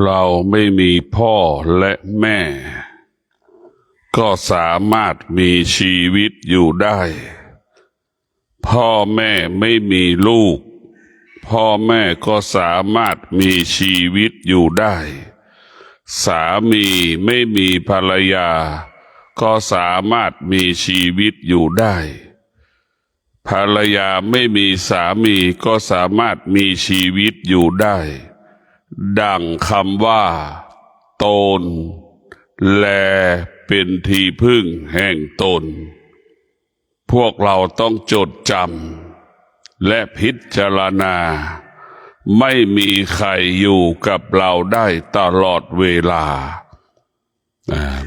เราไม่มีพ่อและแม่ก็สามารถมีชีวิตอยู่ได้พ่อแม่ไม่มีลูกพ่อแม่ก็สามารถมีชีวิตอยู่ได้สามีไม่มีภรรยาก็สามารถมีชีวิตอยู่ได้ภรรยาไม่มีสามีก็สามารถมีชีวิตอยู่ได้ดังคำว่าตนแลเป็นที่พึ่งแห่งตนพวกเราต้องจดจำและพิจารณาไม่มีใครอยู่กับเราได้ตลอดเวลา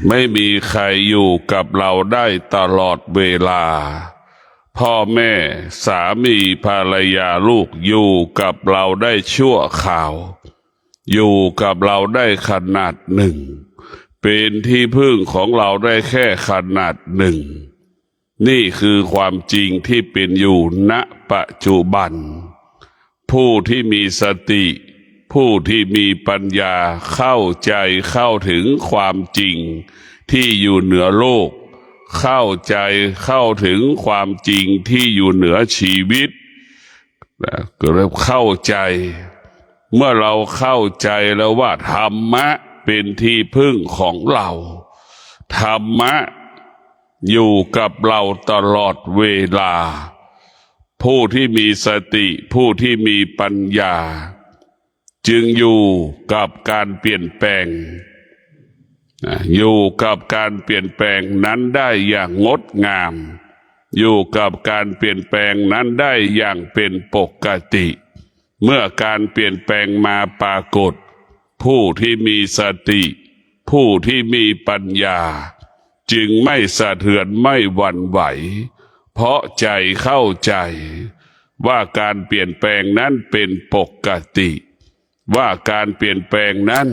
ไม่มีใครอยู่กับเราได้ตลอดเวลาพ่อแม่สามีภรรยาลูกอยู่กับเราได้ชั่วคราวอยู่กับเราได้ขนาดหนึ่งเป็นที่พึ่งของเราได้แค่ขนาดหนึ่งนี่คือความจริงที่เป็นอยู่ณปัจจุบันผู้ที่มีสติผู้ที่มีปัญญาเข้าใจเข้าถึงความจริงที่อยู่เหนือโลกเข้าใจเข้าถึงความจริงที่อยู่เหนือชีวิตก็เริ่มเข้าใจเมื่อเราเข้าใจแล้วว่าธรรมะเป็นที่พึ่งของเราธรรมะอยู่กับเราตลอดเวลาผู้ที่มีสติผู้ที่มีปัญญาจึงอยู่กับการเปลี่ยนแปลงอยู่กับการเปลี่ยนแปลงนั้นได้อย่างงดงามอยู่กับการเปลี่ยนแปลงนั้นได้อย่างเป็นปกติเมื่อการเปลี่ยนแปลงมาปรากฏผู้ที่มีสติผู้ที่มีปัญญาจึงไม่สะเทือนไม่หวั่นไหวเพราะใจเข้าใจว่าการเปลี่ยนแปลงนั้นเป็นปกติว่าการเปลี่ยนแปลงนั้น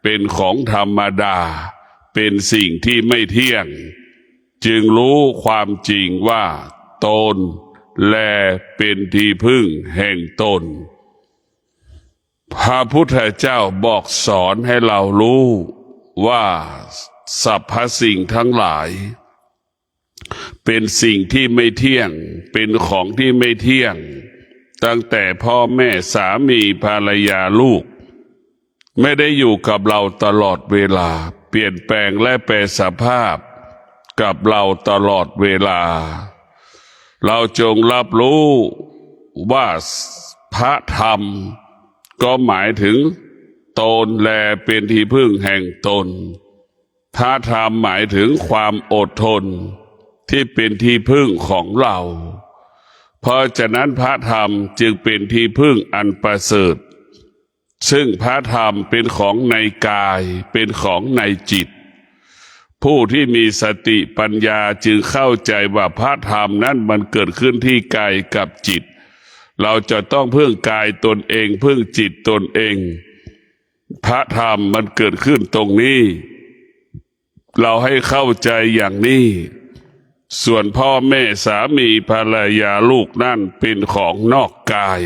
เป็นของธรรมดาเป็นสิ่งที่ไม่เที่ยงจึงรู้ความจริงว่าตนแลเป็นที่พึ่งแห่งตนพระพุทธเจ้าบอกสอนให้เรารู้ว่าสรรพสิ่งทั้งหลายเป็นสิ่งที่ไม่เที่ยงเป็นของที่ไม่เที่ยงตั้งแต่พ่อแม่สามีภรรยาลูกไม่ได้อยู่กับเราตลอดเวลาเปลี่ยนแปลงและแปรสภาพกับเราตลอดเวลาเราจงรับรู้ว่าพระธรรมก็หมายถึงตนแลเป็นที่พึ่งแห่งตนพระธรรมหมายถึงความอดทนที่เป็นที่พึ่งของเราเพราะฉะนั้นพระธรรมจึงเป็นที่พึ่งอันประเสริฐซึ่งพระธรรมเป็นของในกายเป็นของในจิตผู้ที่มีสติปัญญาจึงเข้าใจว่าพระธรรมนั้นมันเกิดขึ้นที่กายกับจิตเราจะต้องพึ่งกายตนเองพึ่งจิตตนเองพระธรรมมันเกิดขึ้นตรงนี้เราให้เข้าใจอย่างนี้ส่วนพ่อแม่สามีภรรยาลูกนั่นเป็นของนอกกาย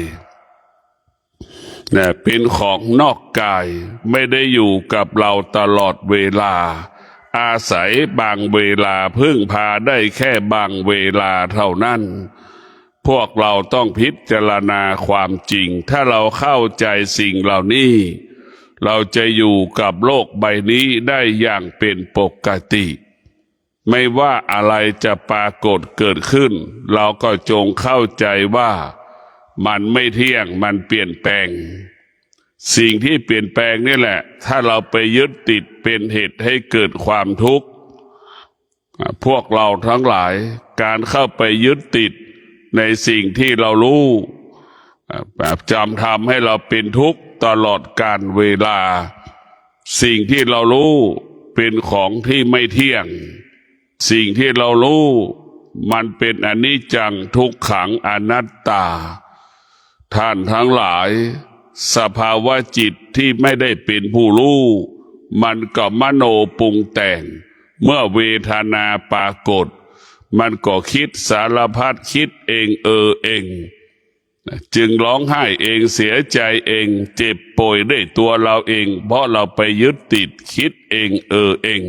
เป็นของนอกกายไม่ได้อยู่กับเราตลอดเวลาอาศัยบางเวลาพึ่งพาได้แค่บางเวลาเท่านั้นพวกเราต้องพิจารณาความจริงถ้าเราเข้าใจสิ่งเหล่านี้เราจะอยู่กับโลกใบนี้ได้อย่างเป็นปกติไม่ว่าอะไรจะปรากฏเกิดขึ้นเราก็จงเข้าใจว่ามันไม่เที่ยงมันเปลี่ยนแปลงสิ่งที่เปลี่ยนแปลงนี่แหละถ้าเราไปยึดติดเป็นเหตุให้เกิดความทุกข์พวกเราทั้งหลายการเข้าไปยึดติดในสิ่งที่เรารู้จำทำให้เราเป็นทุกข์ตลอดกาลเวลาสิ่งที่เรารู้เป็นของที่ไม่เที่ยงสิ่งที่เรารู้มันเป็นอนิจจังทุกขังอนัตตาท่านทั้งหลายสภาวะจิตที่ไม่ได้เป็นผู้รู้มันก็มโนปรุงแต่งเมื่อเวทนาปรากฏมันก็คิดสารพัดคิดเองเอง จึงร้องไห้เองเสียใจเองเจ็บป่วยด้วยตัวเราเองเพราะเราไปยึดติดคิดเองเอง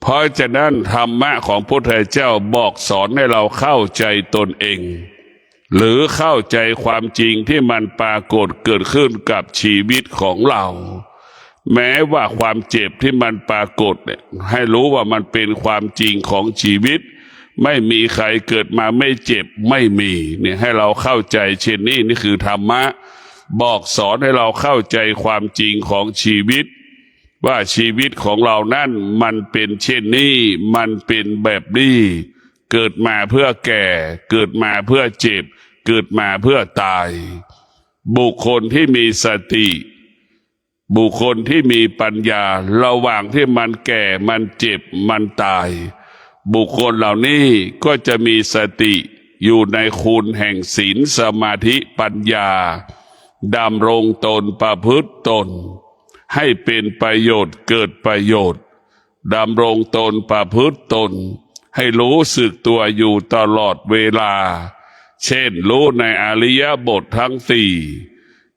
เพราะฉะนั้นธรรมะของพระพุทธเจ้าบอกสอนให้เราเข้าใจตนเองหรือเข้าใจความจริงที่มันปรากฏเกิดขึ้นกับชีวิตของเราแม้ว่าความเจ็บที่มันปรากฏให้รู้ว่ามันเป็นความจริงของชีวิตไม่มีใครเกิดมาไม่เจ็บไม่มีเนี่ยให้เราเข้าใจเช่นนี้นี่คือธรรมะบอกสอนให้เราเข้าใจความจริงของชีวิตว่าชีวิตของเรานั่นมันเป็นเช่นนี้มันเป็นแบบนี้เกิดมาเพื่อแก่เกิดมาเพื่อเจ็บเกิดมาเพื่อตายบุคคลที่มีสติบุคคลที่มีปัญญาระหว่างที่มันแก่มันเจ็บมันตายบุคคลเหล่านี้ก็จะมีสติอยู่ในคุณแห่งศีลสมาธิปัญญาดำรงตนประพฤติตนให้เป็นประโยชน์เกิดประโยชน์ดำรงตนประพฤติตนให้รู้สึกตัวอยู่ตลอดเวลาเช่นรู้ในอริยบททั้งสี่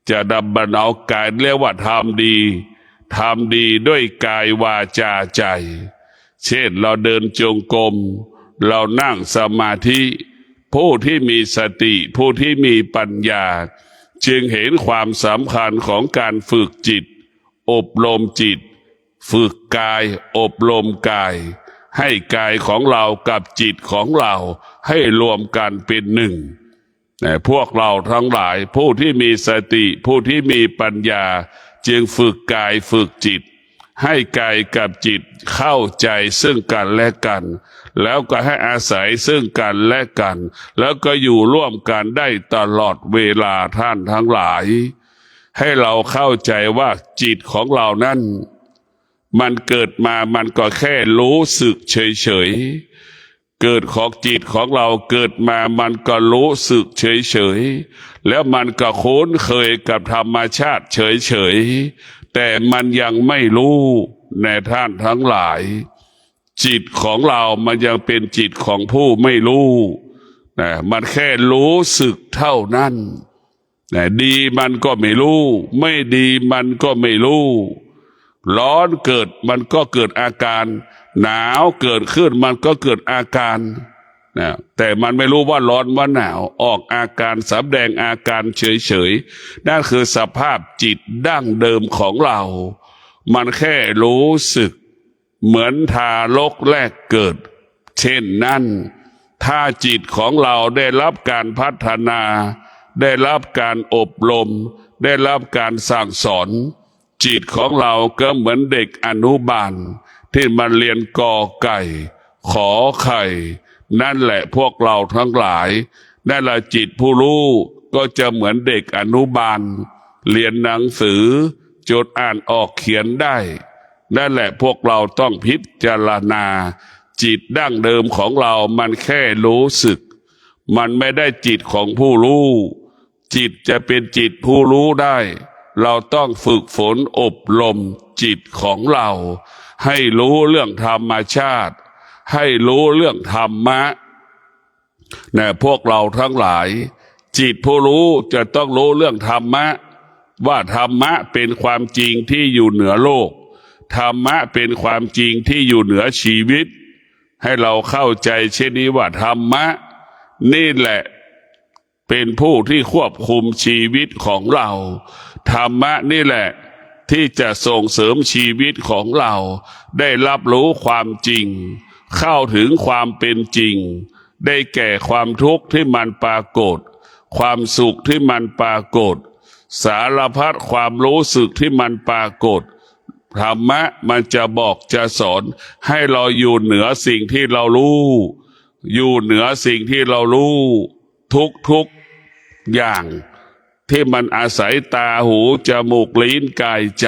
จะดำรงเอากายเรียกว่าทำดีด้วยกายวาจาใจเช่นเราเดินจงกรมเรานั่งสมาธิผู้ที่มีสติผู้ที่มีปัญญาจึงเห็นความสำคัญของการฝึกจิตอบรมจิตฝึกกายอบรมกายให้กายของเรากับจิตของเราให้รวมกันเป็นหนึ่งแต่พวกเราทั้งหลายผู้ที่มีสติผู้ที่มีปัญญาจึงฝึกกายฝึกจิตให้กายกับจิตเข้าใจซึ่งกันและกันแล้วก็ให้อาศัยซึ่งกันและกันแล้วก็อยู่ร่วมกันได้ตลอดเวลาท่านทั้งหลายให้เราเข้าใจว่าจิตของเรานั้นมันเกิดมามันก็แค่รู้สึกเฉยๆเกิดของจิตของเราเกิดมามันก็รู้สึกเฉยๆแล้วมันก็คุ้นเคยกับธรรมชาติเฉยๆแต่มันยังไม่รู้ในท่านทั้งหลายจิตของเรามันยังเป็นจิตของผู้ไม่รู้นะมันแค่รู้สึกเท่านั้นนะดีมันก็ไม่รู้ไม่ดีมันก็ไม่รู้ร้อนเกิดมันก็เกิดอาการหนาวเกิดขึ้นมันก็เกิดอาการนะแต่มันไม่รู้ว่าร้อนว่าหนาวออกอาการสำแดงอาการเฉยๆนั่นคือสภาพจิตดั้งเดิมของเรามันแค่รู้สึกเหมือนทารกแรกเกิดเช่นนั้นถ้าจิตของเราได้รับการพัฒนาได้รับการอบรมได้รับการสั่งสอนจิตของเราก็เหมือนเด็กอนุบาลที่มันเรียนกอไก่ขอไข่นั่นแหละพวกเราทั้งหลายนั่นแหละจิตผู้รู้ก็จะเหมือนเด็กอนุบาลเรียนหนังสือจดอ่านออกเขียนได้นั่นแหละพวกเราต้องพิจารณาจิตดั้งเดิมของเรามันแค่รู้สึกมันไม่ได้จิตของผู้รู้จิตจะเป็นจิตผู้รู้ได้เราต้องฝึกฝนอบรมจิตของเราให้รู้เรื่องธรรมชาติให้รู้เรื่องธรรมะเนี่ยพวกเราทั้งหลายจิตผู้รู้จะต้องรู้เรื่องธรรมะว่าธรรมะเป็นความจริงที่อยู่เหนือโลกธรรมะเป็นความจริงที่อยู่เหนือชีวิตให้เราเข้าใจเช่นนี้ว่าธรรมะนี่แหละเป็นผู้ที่ควบคุมชีวิตของเราธรรมะนี่แหละที่จะส่งเสริมชีวิตของเราได้รับรู้ความจริงเข้าถึงความเป็นจริงได้แก่ความทุกข์ที่มันปรากฏความสุขที่มันปรากฏสารพัดความรู้สึกที่มันปรากฏธรรมะมันจะบอกจะสอนให้เราอยู่เหนือสิ่งที่เรารู้อยู่เหนือสิ่งที่เรารู้ทุกอย่างที่มันอาศัยตาหูจมูกลิ้นกายใจ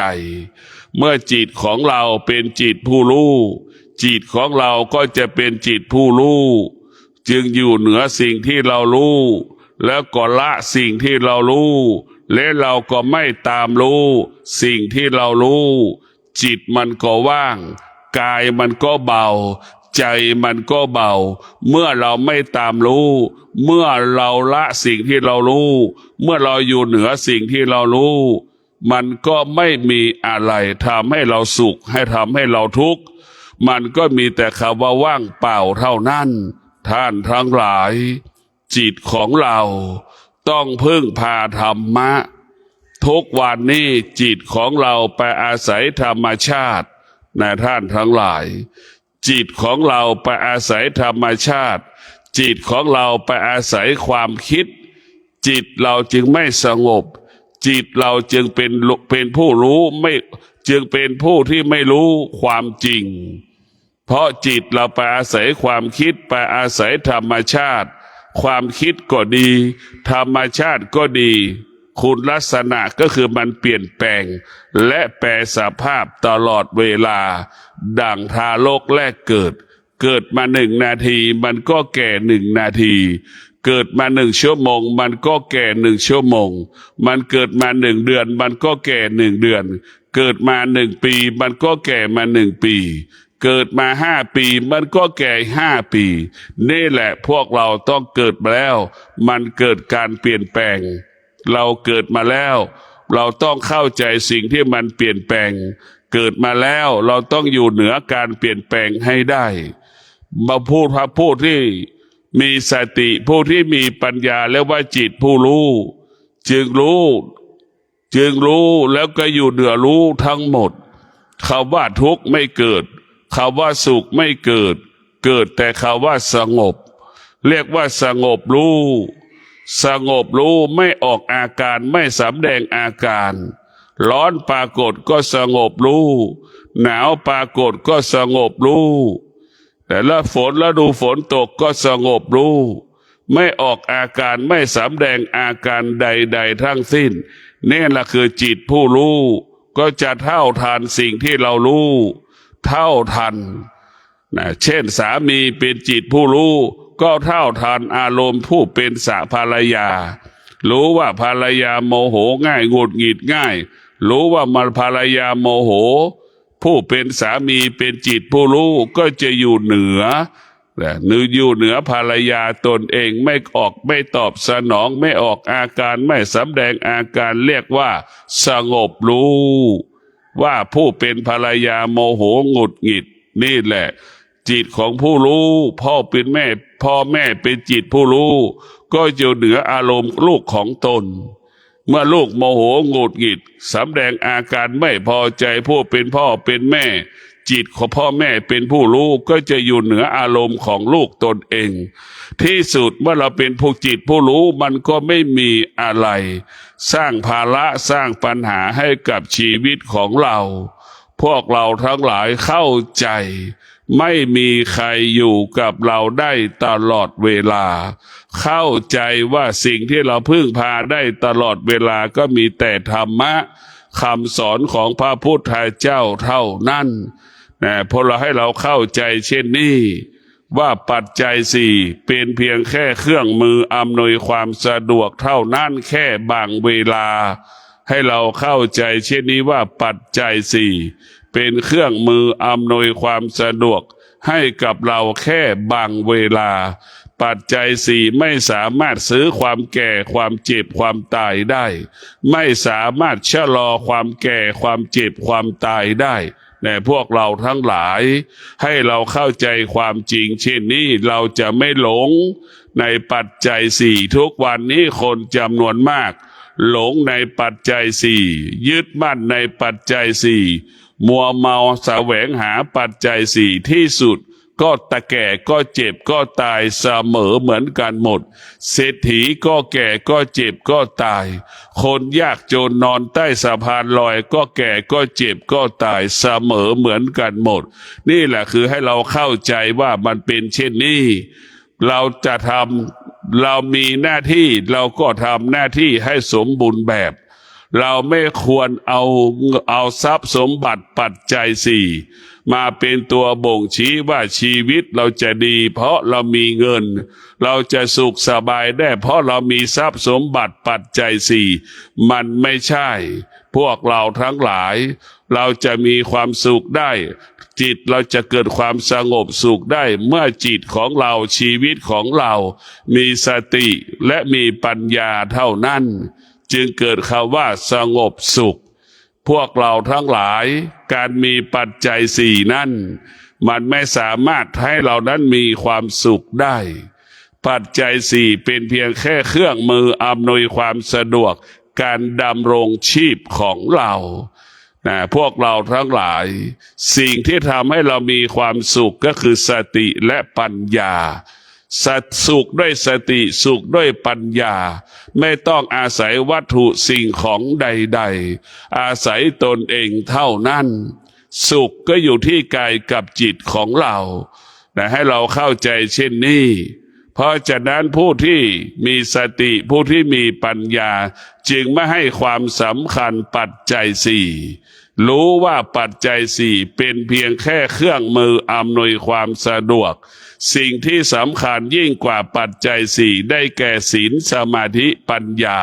เมื่อจิตของเราเป็นจิตผู้รู้จิตของเราก็จะเป็นจิตผู้รู้จึงอยู่เหนือสิ่งที่เรารู้แล้วก็ละสิ่งที่เรารู้และเราก็ไม่ตามรู้สิ่งที่เรารู้จิตมันก็ว่างกายมันก็เบา ใจมันก็เบาเมื่อเราไม่ตามรู้เมื่อเราละสิ่งที่เรารู้เมื่อเราอยู่เหนือสิ่งที่เรารู้มันก็ไม่มีอะไรทำให้เราสุขให้ทำให้เราทุกข์มันก็มีแต่คำว่าว่างเปล่าเท่านั้นท่านทั้งหลายจิตของเราต้องพึ่งพาธรรมะทุกวันนี้จิตของเราไปอาศัยธรรมชาตินะท่านทั้งหลายจิตของเราไปอาศัยธรรมชาติจิตของเราไปอาศัยความคิดจิตเราจึงไม่สงบจิตเราจึงเป็นผู้รู้ไม่จึงเป็นผู้ที่ไม่รู้ความจริงเพราะจิตเราไปอาศัยความคิดไปอาศัยธรรมชาติความคิดก็ดีธรรมชาติก็ดีคุณลักษณะก็คือมันเปลี่ยนแปลงและแปรสภาพตลอดเวลาดังทารกแรกเกิดมา1 นาทีมันก็แก่1 นาทีเกิดมา1 ชั่วโมงมันก็แก่1 ชั่วโมงมันเกิดมา1 เดือนมันก็แก่1 เดือนเกิดมา1 ปีมันก็แก่มา1 ปีเกิดมา5 ปีมันก็แก่5 ปีนี่แหละพวกเราต้องเกิดมาแล้วมันเกิดการเปลี่ยนแปลงเราเกิดมาแล้วเราต้องเข้าใจสิ่งที่มันเปลี่ยนแปลงเกิดมาแล้วเราต้องอยู่เหนือการเปลี่ยนแปลงให้ได้มาพูดผู้ที่มีสติผู้ที่มีปัญญาแล้วว่าจิตผู้รู้จึงรู้แล้วก็อยู่เหนือรู้ทั้งหมดคำว่าทุกข์ไม่เกิดคำว่าสุขไม่เกิดแต่คำว่าสงบเรียกว่าสงบรู้ไม่ออกอาการไม่สำแดงอาการร้อนปรากฏก็สงบรู้หนาวปรากฏก็สงบรู้แต่ละฝนฤดูฝนตกก็สงบรู้ไม่ออกอาการไม่สำแดงอาการใดๆทั้งสิ้นนี่แหละคือจิตผู้รู้ก็จะเท่าทันสิ่งที่เรารู้เท่าทันนะเช่นสามีเป็นจิตผู้รู้ก็เท่าทันอารมณ์ผู้เป็นสาภรรยารู้ว่าภรรยาโมโหง่ายหงุดหงิดง่ายรู้ว่ามันภรรยาโมโหผู้เป็นสามีเป็นจิตผู้รู้ก็จะอยู่เหนืออยู่เหนือภรรยาตนเองไม่ตอบสนองไม่ออกอาการไม่สำแดงอาการเรียกว่าสงบรู้ว่าผู้เป็นภรรยาโมโหหงุดหงิดนี่แหละจิตของผู้รู้พ่อแม่เป็นจิตผู้รู้ก็อยู่เหนืออารมณ์ลูกของตนเมื่อลูกโมโหหงุดหงิดสำแดงอาการไม่พอใจผู้เป็นพ่อเป็นแม่จิตของพ่อแม่เป็นผู้รู้ก็จะอยู่เหนืออารมณ์ของลูกตนเองที่สุดเมื่อเราเป็นผู้จิตผู้รู้มันก็ไม่มีอะไรสร้างภาระสร้างปัญหาให้กับชีวิตของเราพวกเราทั้งหลายเข้าใจไม่มีใครอยู่กับเราได้ตลอดเวลาเข้าใจว่าสิ่งที่เราพึ่งพาได้ตลอดเวลาก็มีแต่ธรรมะคำสอนของพระพุทธเจ้าเท่านั้นพอเราให้เราเข้าใจเช่นนี้ว่าปัจจัยสี่เป็นเพียงแค่เครื่องมืออำนวยความสะดวกเท่านั้นแค่บางเวลาให้เราเข้าใจเช่นนี้ว่าปัจจัยสี่เป็นเครื่องมืออำนวยความสะดวกให้กับเราแค่บางเวลาปัจจัยสี่ไม่สามารถซื้อความแก่ความเจ็บความตายได้ไม่สามารถชะลอความแก่ความเจ็บความตายได้แต่พวกเราทั้งหลายให้เราเข้าใจความจริงเช่นนี้เราจะไม่หลงในปัจจัยสี่ทุกวันนี้คนจำนวนมากหลงในปัจจัยสี่ยึดมั่นในปัจจัยสี่มัวเมาแสวงหาปัจจัยสี่ที่สุดก็ตะแก่ก็เจ็บก็ตายเสมอเหมือนกันหมดเศรษฐีก็แก่ก็เจ็บก็ตายคนยากจนนอนใต้สะพานลอยก็แก่ก็เจ็บก็ตายเสมอเหมือนกันหมดนี่แหละคือให้เราเข้าใจว่ามันเป็นเช่นนี้เราจะเรามีหน้าที่เราก็ทำหน้าที่ให้สมบูรณ์แบบเราไม่ควรเอาทรัพย์สมบัติปัจจัยสี่ มาเป็นตัวบ่งชี้ว่าชีวิตเราจะดีเพราะเรามีเงินเราจะสุขสบายได้เพราะเรามีทรัพย์สมบัติปัจจัยสี่มันไม่ใช่พวกเราทั้งหลายเราจะมีความสุขได้จิตเราจะเกิดความสงบสุขได้เมื่อจิตของเราชีวิตของเรามีสติและมีปัญญาเท่านั้นจึงเกิดคำว่าสงบสุขพวกเราทั้งหลายการมีปัจจัยสี่นั้นมันไม่สามารถให้เรานั้นมีความสุขได้ปัจจัยสี่เป็นเพียงแค่เครื่องมืออำนวยความสะดวกการดำรงชีพของเราพวกเราทั้งหลายสิ่งที่ทำให้เรามีความสุขก็คือสติและปัญญาสุขด้วยสติสุขด้วยปัญญาไม่ต้องอาศัยวัตถุสิ่งของใดๆอาศัยตนเองเท่านั้นสุขก็อยู่ที่กายกับจิตของเราให้เราเข้าใจเช่นนี้เพราะฉะนั้นผู้ที่มีสติผู้ที่มีปัญญาจึงไม่ให้ความสำคัญปัจจัยสี่รู้ว่าปัจจัยสี่เป็นเพียงแค่เครื่องมืออำนวยความสะดวกสิ่งที่สำคัญยิ่งกว่าปัจจัยสี่ได้แก่ศีลสมาธิปัญญา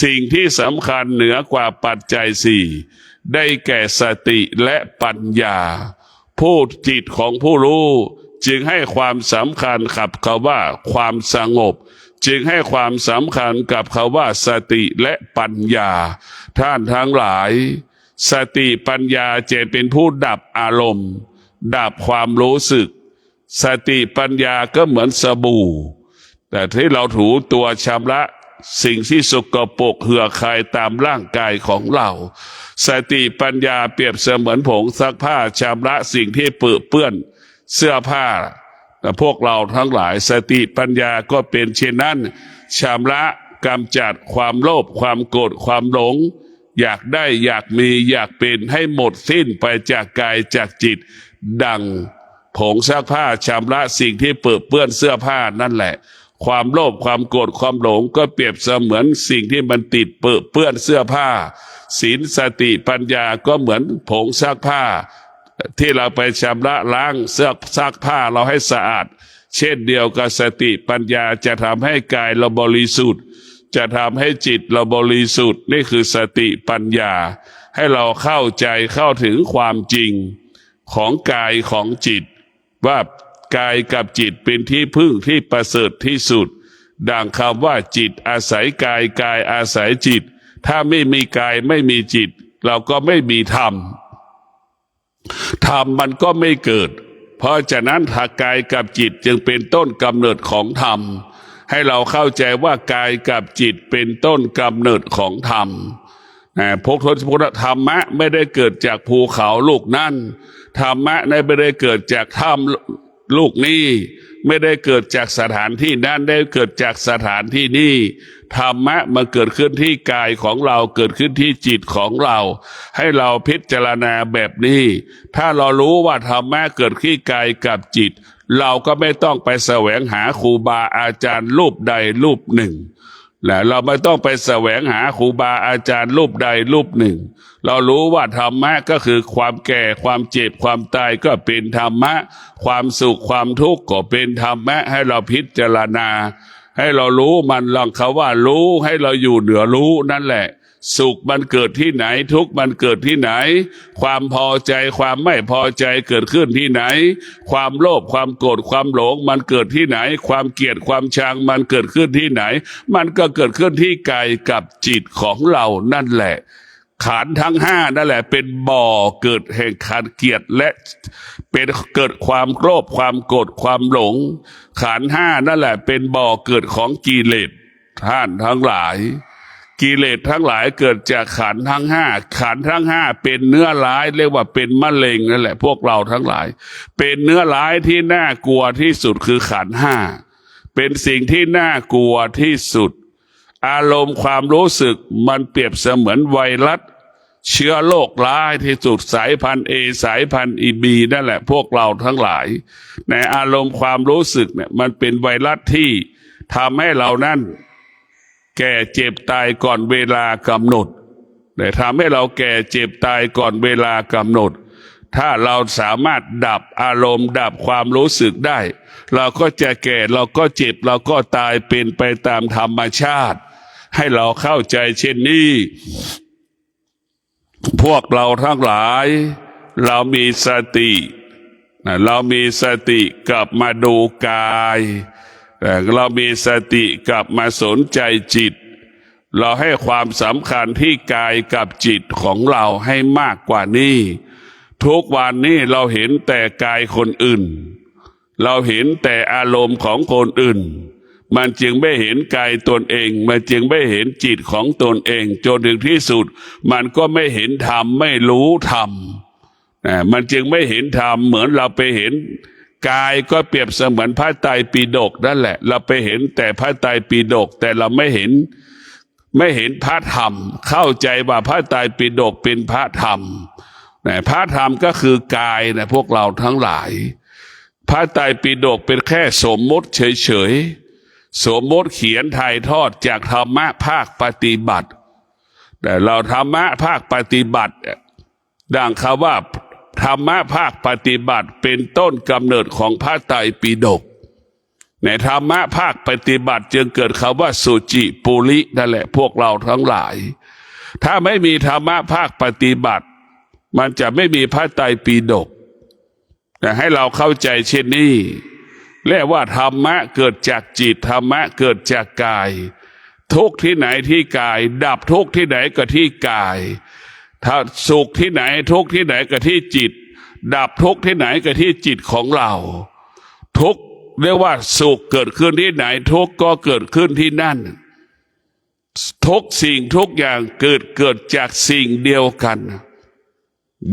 สิ่งที่สำคัญเหนือกว่าปัจจัยสี่ได้แก่สติและปัญญาผู้จิตของผู้รู้จึงให้ความสำคัญกับคำว่าความสงบจึงให้ความสำคัญกับคำว่าสติและปัญญาท่านทั้งหลายสติปัญญาจะเป็นผู้ดับอารมณ์ดับความรู้สึกสติปัญญาก็เหมือนสบู่แต่ที่เราถูตัวชำระสิ่งที่สกปรกเหื่อคายตามร่างกายของเราสติปัญญาเปรียบเสมือนผงซักผ้าชำระสิ่งที่เปื้อนเสื้อผ้าแต่พวกเราทั้งหลายสติปัญญาก็เป็นเช่นนั้นชำระกำจัดความโลภความโกรธความหลงอยากได้อยากมีอยากเป็นให้หมดสิ้นไปจากกายจากจิตดังผงซักผ้าชำระสิ่งที่เปื้อนเสื้อผ้านั่นแหละความโลภความโกรธความหลงก็เปรียบเสมือนสิ่งที่มันติดเปื้อนเสื้อผ้าศีลสติปัญญาก็เหมือนผงซักผ้าที่เราไปชำระล้างเสื้อซักผ้าเราให้สะอาดเช่นเดียวกับสติปัญญาจะทำให้กายเราบริสุทธิ์จะทำให้จิตเราบริสุทธิ์นี่คือสติปัญญาให้เราเข้าใจเข้าถึงความจริงของกายของจิตว่ากายกับจิตเป็นที่พึ่งที่ประเสริฐที่สุดดังคำว่าจิตอาศัยกายกายอาศัยจิตถ้าไม่มีกายไม่มีจิตเราก็ไม่มีธรรมมันก็ไม่เกิดเพราะฉะนั้นถ้ากายกับจิตจึงเป็นต้นกำเนิดของธรรมให้เราเข้าใจว่ากายกับจิตเป็นต้นกำเนิดของธรรมพระพุทธธรรมะไม่ได้เกิดจากภูเขาลูกนั่นธรรมะไม่ได้เกิดจากถ้ำลูกนี้ไม่ได้เกิดจากสถานที่นั้นได้เกิดจากสถานที่นี้ธรรมะมันเกิดขึ้นที่กายของเราเกิดขึ้นที่จิตของเราให้เราพิจารณาแบบนี้ถ้าเรารู้ว่าธรรมะเกิดที่กายกับจิตเราก็ไม่ต้องไปแสวงหาครูบาอาจารย์รูปใดรูปหนึ่งและเราไม่ต้องไปแสวงหาครูบาอาจารย์รูปใดรูปหนึ่งเรารู้ว่าธรรมะก็คือความแก่ความเจ็บความตายก็เป็นธรรมะความสุขความทุกข์ก็เป็นธรรมะให้เราพิจารณาให้เรารู้มันลองคำว่ารู้ให้เราอยู่เหนือรู้นั่นแหละสุขมันเกิดที่ไหนทุกข์มันเกิดที่ไหนความพอใจความไม่พอใจเกิดขึ้นที่ไหนความโลภความโกรธความหลงมันเกิดที่ไหนความเกลียดความชังมันเกิดขึ้นที่ไหนมันก็เกิดขึ้นที่กายกับจิตของเรานั่นแหละขันธ์ทั้งห้านั่นแหละเป็นบ่อเกิดแห่งขันธ์เกลียดและเป็นเกิดความโลภความโกรธความหลงขันธ์ห้านั่นแหละเป็นบ่อเกิดของกิเลสท่านทั้งหลายกิเลสทั้งหลายเกิดจากขันธ์ทั้งห้าขันธ์ทั้งห้าเป็นเนื้อร้ายเรียกว่าเป็นมะเร็งนั่นแหละพวกเราทั้งหลายเป็นเนื้อร้ายที่น่ากลัวที่สุดคือขันธ์ห้าเป็นสิ่งที่น่ากลัวที่สุดอารมณ์ความรู้สึกมันเปรียบเสมือนไวรัสเชื้อโรคร้ายที่สุดสายพันธุ์เอสายพันธุ์อีบีนั่นแหละพวกเราทั้งหลายในอารมณ์ความรู้สึกเนี่ยมันเป็นไวรัสที่ทำให้เรานั้นแก่เจ็บตายก่อนเวลากำหนดแต่ทำให้เราแก่เจ็บตายก่อนเวลากำหนด ถ้าเราสามารถดับอารมณ์ดับความรู้สึกได้เราก็จะแก่เราก็เจ็บเราก็ตายเป็นไปตามธรรมชาติให้เราเข้าใจเช่นนี้พวกเราทั้งหลายเรามีสติเรามีสติกลับมาดูกายเรามีสติกลับมาสนใจจิตเราให้ความสำคัญที่กายกับจิตของเราให้มากกว่านี้ทุกวันนี้เราเห็นแต่กายคนอื่นเราเห็นแต่อารมณ์ของคนอื่นมันจึงไม่เห็นกายตนเองมันจึงไม่เห็นจิตของตนเองจนถึงที่สุดมันก็ไม่เห็นธรรมไม่รู้ธรรมมันจึงไม่เห็นธรรมเหมือนเราไปเห็นกายก็เปรียบเสมือนพระไตรปิฎกนั่นแหละเราไปเห็นแต่พระไตรปิฎกแต่เราไม่เห็นพระธรรมเข้าใจว่าพระไตรปิฎกเป็นพระธรรมพระธรรมก็คือกายนะพวกเราทั้งหลายพระไตรปิฎกเป็นแค่สมมติเฉยๆสมมติเขียนถ่ายทอดจากธรรมะภาคปฏิบัติแต่เราธรรมะภาคปฏิบัติดังคำว่าธรรมะภาคปฏิบัติเป็นต้นกำเนิดของพระไตรปิฎกในธรรมะภาคปฏิบัติจึงเกิดคำว่าสุจิปุรินั่นแหละพวกเราทั้งหลายถ้าไม่มีธรรมะภาคปฏิบัติมันจะไม่มีพระไตรปิฎกแต่ให้เราเข้าใจเช่นนี้เรียกว่าธรรมะเกิดจากจิตธรรมะเกิดจากกายทุกข์ที่ไหนที่กายดับทุกข์ที่ไหนก็ที่กายถ้าสุขที่ไหนทุกข์ที่ไหนก็ที่จิตดับทุกข์ที่ไหนก็ที่จิตของเราทุกข์เรียกว่าสุขเกิดขึ้นที่ไหนทุกข์ก็เกิดขึ้นที่นั่นทุกสิ่งทุกอย่างเกิดจากสิ่งเดียวกัน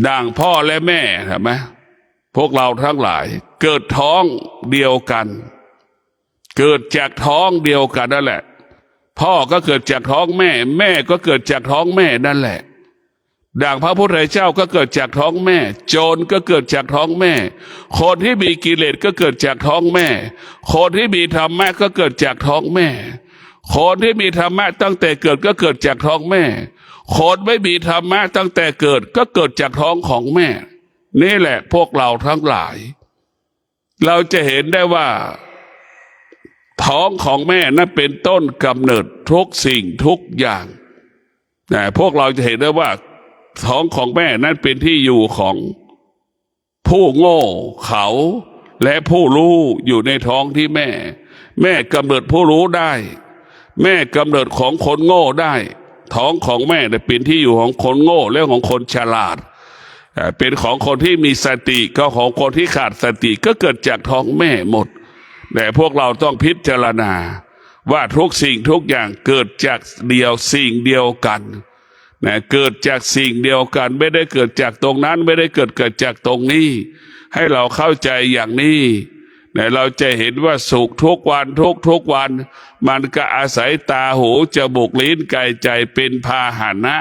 ดังพ่อและแม่ใช่ไหมพวกเราทั้งหลายเกิดท้องเดียวกันเกิดจากท้องเดียวกันนั่นแหละพ่อก็เกิดจากท้องแม่แม่ก็เกิดจากท้องแม่นั่นแหละดังพระพุทธเจ้าก็เกิดจากท้องแม่โจรก็เกิดจากท้องแม่คนที่มีกิเลสก็เกิดจากท้องแม่คนที่มีธรรมะก็เกิดจากท้องแม่คนที่มีธรรมะตั้งแต่เกิดก็เกิดจากท้องแม่คนไม่มีธรรมะตั้งแต่เกิดก็เกิดจากท้องของแม่นี่แหละพวกเราทั้งหลายเราจะเห็นได้ว่าท้องของแม่นั้นเป็นต้นกำเนิดทุกสิ่งทุกอย่างแต่พวกเราจะเห็นได้ว่าท้องของแม่นั้นเป็นที่อยู่ของผู้โง่เขาและผู้รู้อยู่ในท้องที่แม่กำเนิดผู้รู้ได้แม่กำเนิดของคนโง่ได้ท้องของแม่เป็นที่อยู่ของคนโง่และของคนฉลาดเป็นของคนที่มีสติก็ของคนที่ขาดสติก็เกิดจากท้องแม่หมดแต่พวกเราต้องพิจารณาว่าทุกสิ่งทุกอย่างเกิดจากสิ่งเดียวกันเกิดจากสิ่งเดียวกันไม่ได้เกิดจากตรงนั้นไม่ได้เกิดจากตรงนี้ให้เราเข้าใจอย่างนี้เราจะเห็นว่าสุขทุกวันทุกวันมันก็อาศัยตาหูจมูกลิ้นกายใจเป็นพาหนะ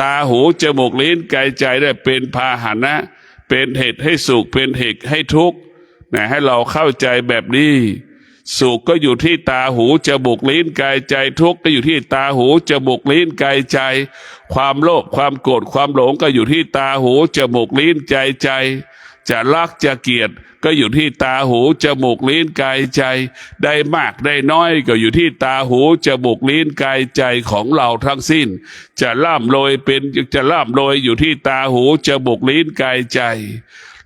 ตาหูจมูกลิ้นกายใจได้เป็นพาหนะเป็นเหตุให้สุขเป็นเหตุให้ทุกข์ให้เราเข้าใจแบบนี้สุขก็อยู่ที่ตาหูจมูกลิ้นกายใจทุกข์ก็อยู่ที่ตาหูจมูกลิ้นกายใจความโลภความโกรธความหลงก็อยู่ที่ตาหูจมูกลิ้นกายใจจะรักจะเกลียดก็อยู่ที่ตาหูจมูกลิ้นกายใจได้มากได้น้อยก็อยู่ที่ตาหูจมูกลิ้นกายใจของเราทั้งสิ้นจะร่ำรวยอยู่ที่ตาหูจมูกลิ้นกายใจ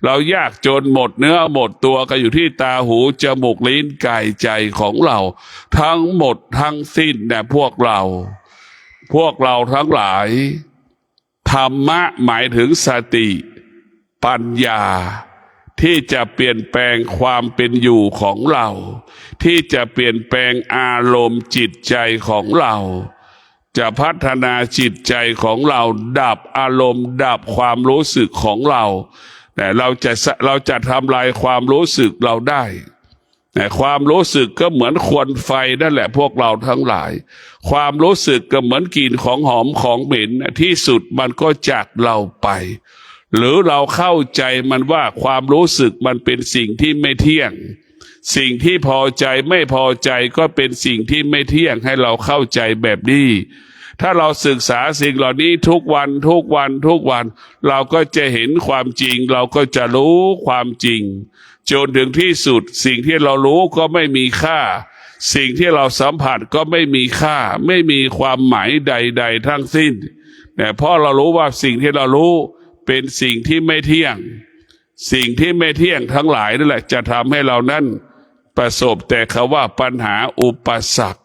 เรายากจนหมดเนื้อหมดตัวก็อยู่ที่ตาหูจมูกลิ้นกายใจของเราทั้งหมดทั้งสิ้นพวกเราทั้งหลายธรรมะหมายถึงสติปัญญาที่จะเปลี่ยนแปลงความเป็นอยู่ของเราที่จะเปลี่ยนแปลงอารมณ์จิตใจของเราจะพัฒนาจิตใจของเราดับอารมณ์ดับความรู้สึกของเราแต่เราจะทำลายความรู้สึกเราได้แต่ความรู้สึกก็เหมือนควันไฟนั่นแหละพวกเราทั้งหลายความรู้สึกก็เหมือนกลิ่นของหอมของเหม็นที่สุดมันก็จากเราไปหรือเราเข้าใจมันว่าความรู้สึกมันเป็นสิ่งที่ไม่เที่ยงสิ่งที่พอใจไม่พอใจก็เป็นสิ่งที่ไม่เที่ยงให้เราเข้าใจแบบนี้ ถ้าเราศึกษาสิ่งเหล่านี้ทุกวันทุกวันทุกวันเราก็จะเห็นความจริงเราก็จะรู้ความจริงจนถึงที่สุดสิ่งที่เรารู้ก็ไม่มีค่าสิ่งที่เราสัมผัสก็ไม่มีค่าไม่มีความหมายใดๆทั้งสิ้นแต่เพราะเรารู้ว่าสิ่งที่เรารู้เป็นสิ่งที่ไม่เที่ยงสิ่งที่ไม่เที่ยงทั้งหลายนั่นแหละจะทำให้เรานั้นประสบแต่คำว่าปัญหาอุปสรรค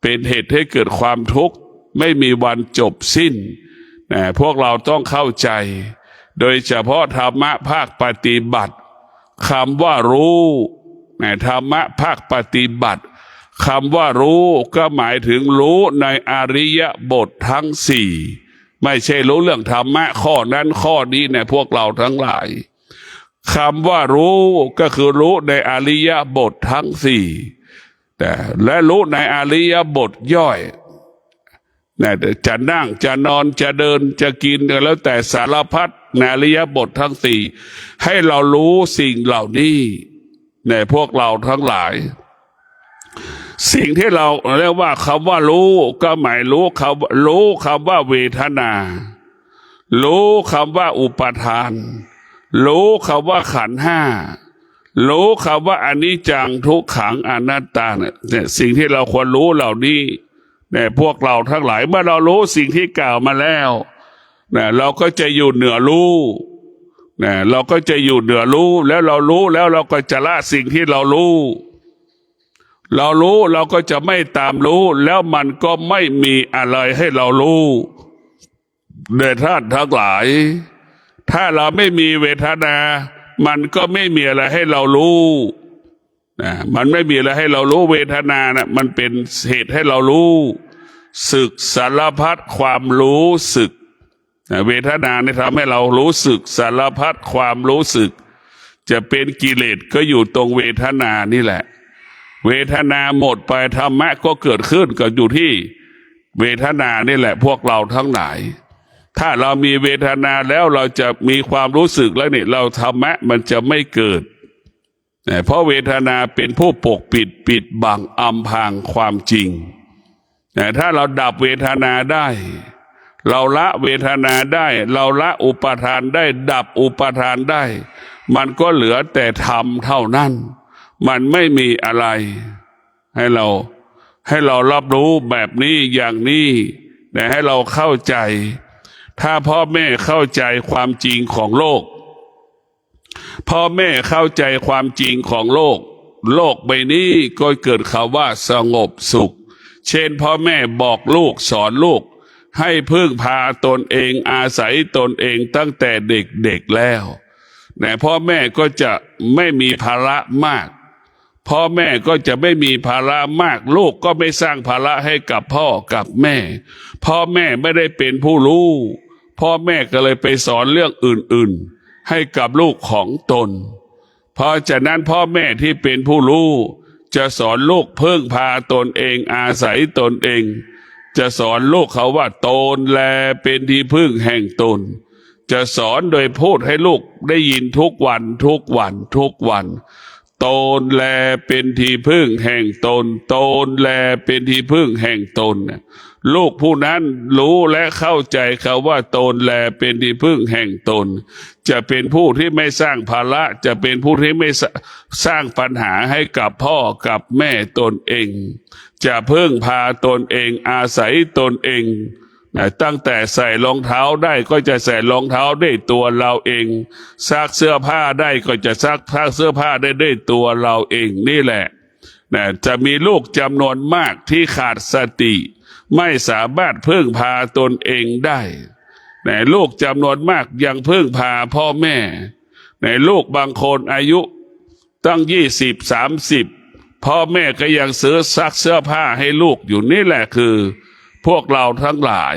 เป็นเหตุให้เกิดความทุกข์ไม่มีวันจบสิ้นพวกเราต้องเข้าใจโดยเฉพาะธรรมะภาคปฏิบัติคำว่ารู้ธรรมะภาคปฏิบัติคำว่ารู้ก็หมายถึงรู้ในอริยบททั้งสี่ไม่ใช่รู้เรื่องธรรมะข้อนั้นข้อนี้พวกเราทั้งหลายคำว่ารู้ก็คือรู้ในอริยบททั้งสี่และรู้ในอริยบทย่อยจะนั่งจะนอนจะเดินจะกินแล้วแต่สารพัดในอริยบททั้งสี่ให้เรารู้สิ่งเหล่านี้พวกเราทั้งหลายสิ่งที่เราเรียกว่าคำว่ารู้ก็หมายรู้คำว่าเวทนารู้คำว่าอุปทานรู้คำว่าขันธ์ห้ารู้คำว่าอนิจจังทุกขังอนัตตาเนี่ยสิ่งที่เราควรรู้เหล่านี้พวกเราทั้งหลายเมื่อเรารู้สิ่งที่กล่าวมาแล้วเราก็จะอยู่เหนือรู้เราก็จะอยู่เหนือรู้แล้วเรารู้แล้วเราก็จะละสิ่งที่เรารู้เราก็จะไม่ตามรู้แล้วมันก็ไม่มีอะไรให้เรารู้ท่านทั้งหลายถ้าเราไม่มีเวทนามันก็ไม่มีอะไรให้เรารู้มันไม่มีอะไรให้เรารู้เวทนามันเป็นเหตุให้เรารู้สึกสารพัดความรู้สึกเวทนาทำให้เรารู้สึกสารพัดความรู้สึกจะเป็นกิเลสก็อยู่ตรงเวทนานี่แหละเวทนาหมดไปธรรมะก็เกิดขึ้นก็อยู่ที่เวทนานี่แหละพวกเราทั้งหลายถ้าเรามีเวทนาแล้วเราจะมีความรู้สึกแล้วเราธรรมะมันจะไม่เกิดเพราะเวทนาเป็นผู้ปกปิดบังอำพรางความจริงถ้าเราดับเวทนาได้เราละเวทนาได้เราละอุปทานได้ดับอุปทานได้มันก็เหลือแต่ธรรมเท่านั้นมันไม่มีอะไรให้เรารับรู้แบบนี้อย่างนี้แต่ให้เราเข้าใจถ้าพ่อแม่เข้าใจความจริงของโลกพ่อแม่เข้าใจความจริงของโลกใบนี้ก็เกิดคำว่าสงบสุขเช่นพ่อแม่บอกลูกสอนลูกให้พึ่งพาตนเองอาศัยตนเองตั้งแต่เด็กแล้วแต่พ่อแม่ก็จะไม่มีภาระมากพ่อแม่ก็จะไม่มีภาระมากลูกก็ไม่สร้างภาระให้กับพ่อกับแม่พ่อแม่ไม่ได้เป็นผู้รู้พ่อแม่ก็เลยไปสอนเรื่องอื่นๆให้กับลูกของตนเพราะฉะนั้นพ่อแม่ที่เป็นผู้รู้จะสอนลูกพึ่งพาตนเองอาศัยตนเองจะสอนลูกเขาว่าตนแลเป็นที่พึ่งแห่งตนจะสอนโดยพูดให้ลูกได้ยินทุกวันตนแลเป็นที่พึ่งแห่งตนตนแลเป็นที่พึ่งแห่งตนลูกผู้นั้นรู้และเข้าใจเขาว่าตนแลเป็นที่พึ่งแห่งตนจะเป็นผู้ที่ไม่สร้างภาระจะเป็นผู้ที่ไม่สร้างปัญหาให้กับพ่อกับแม่ตนเองจะพึ่งพาตนเองอาศัยตนเองตั้งแต่ใส่รองเท้าได้ก็จะใส่รองเท้าด้วยตัวเราเองซักเสื้อผ้าได้ก็จะซักเสื้อผ้าได้ด้วยตัวเราเองนี่แหละจะมีลูกจำนวนมากที่ขาดสติไม่สามารถพึ่งพาตนเองได้ลูกจำนวนมากยังพึ่งพาพ่อแม่ลูกบางคนอายุตั้ง20-30พ่อแม่ก็ยังซื้อซักเสื้อผ้าให้ลูกอยู่นี่แหละคือพวกเราทั้งหลาย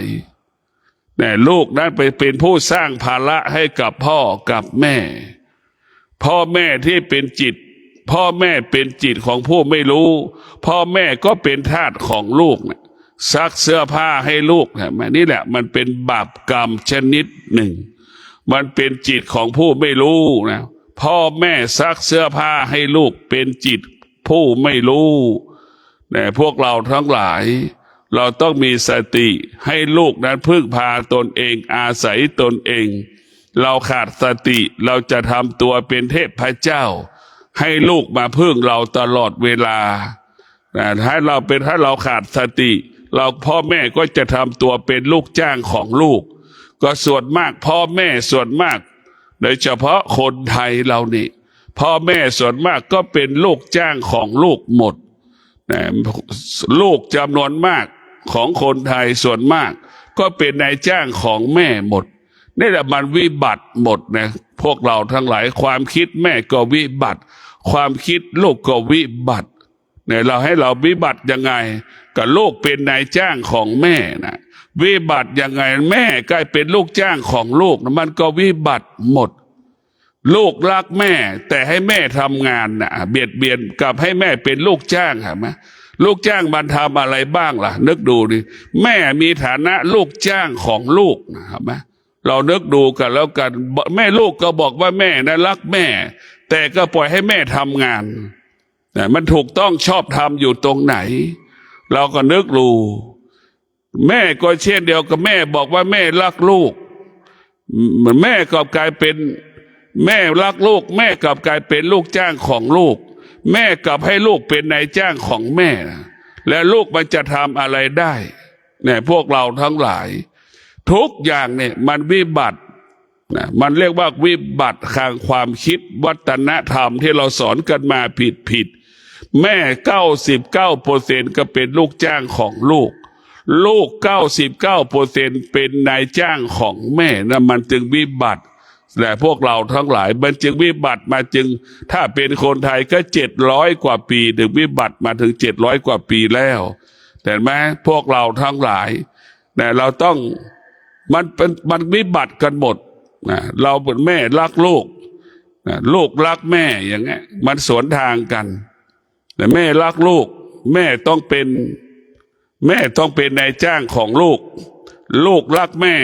ลูกนั้นไปเป็นผู้สร้างภาระให้กับพ่อกับแม่พ่อแม่ที่เป็นจิตพ่อแม่เป็นจิตของผู้ไม่รู้พ่อแม่ก็เป็นทาสของลูกซักเสื้อผ้าให้ลูกนี่แหละมันเป็นบาปกรรมชนิดหนึ่งมันเป็นจิตของผู้ไม่รู้พ่อแม่ซักเสื้อผ้าให้ลูกเป็นจิตผู้ไม่รู้พวกเราทั้งหลาย เราต้องมีสติให้ลูกนั้นพึ่งพาตนเองอาศัยตนเองเราขาดสติเราจะทำตัวเป็นเทพเจ้าให้ลูกมาพึ่งเราตลอดเวลาถ้าเราขาดสติเราพ่อแม่ก็จะทำตัวเป็นลูกจ้างของลูกก็ส่วนมากพ่อแม่ส่วนมากโดยเฉพาะคนไทยเรานี่พ่อแม่ส่วนมากก็เป็นลูกจ้างของลูกหมดลูกจำนวนมากของคนไทยส่วนมากก็เป็นนายจ้างของแม่หมดนี่แหละมันวิบัติหมดนะพวกเราทั้งหลายความคิดแม่ก็วิบัติความคิดลูกก็วิบัติเนี่ยเราให้เราวิบัติยังไงกับลูกเป็นนายจ้างของแม่นะวิบัติยังไงแม่กลายเป็นลูกจ้างของลูกนะมันก็วิบัติหมดลูกรักแม่แต่ให้แม่ทำงานนะเบียดเบียนกับให้แม่เป็นลูกจ้างเห็นไหมลูกจ้างมันทำอะไรบ้างล่ะนึกดูดิแม่มีฐานะลูกจ้างของลูกนะครับไหมเรานึกดูกันแล้วกันแม่ลูกก็บอกว่าแม่นะรักแม่แต่ก็ปล่อยให้แม่ทำงานแต่มันถูกต้องชอบทำอยู่ตรงไหนเราก็นึกดูแม่ก็เช่นเดียวกับแม่บอกว่าแม่รักลูกแม่ก็กลายเป็นแม่รักลูกแม่กลับกลายเป็นลูกจ้างของลูกแม่กลับให้ลูกเป็นนายจ้างของแม่และลูกมันจะทำอะไรได้เนี่ยพวกเราทั้งหลายทุกอย่างเนี่ยมันวิบัตินะมันเรียกว่าวิบัติทางความคิดวัฒนธรรมที่เราสอนกันมาผิดแม่99%ก็เป็นลูกจ้างของลูกลูก99%เป็นนายจ้างของแม่นะมันจึงวิบัติแต่พวกเราทั้งหลายมันจึงวิบัติมาจึงถ้าเป็นคนไทยก็700 กว่าปีถึงวิบัติมาถึง700 กว่าปีแล้วแต่ไหมพวกเราทั้งหลายแต่เราต้องมันวิบัติกันหมดนะเราเป็นแม่รักลูกนะลูกรักแม่อย่างเงี้ยมันสวนทางกันแต่แม่รักลูกแม่ต้องเป็นนายจ้างของลูกลูกรักแม่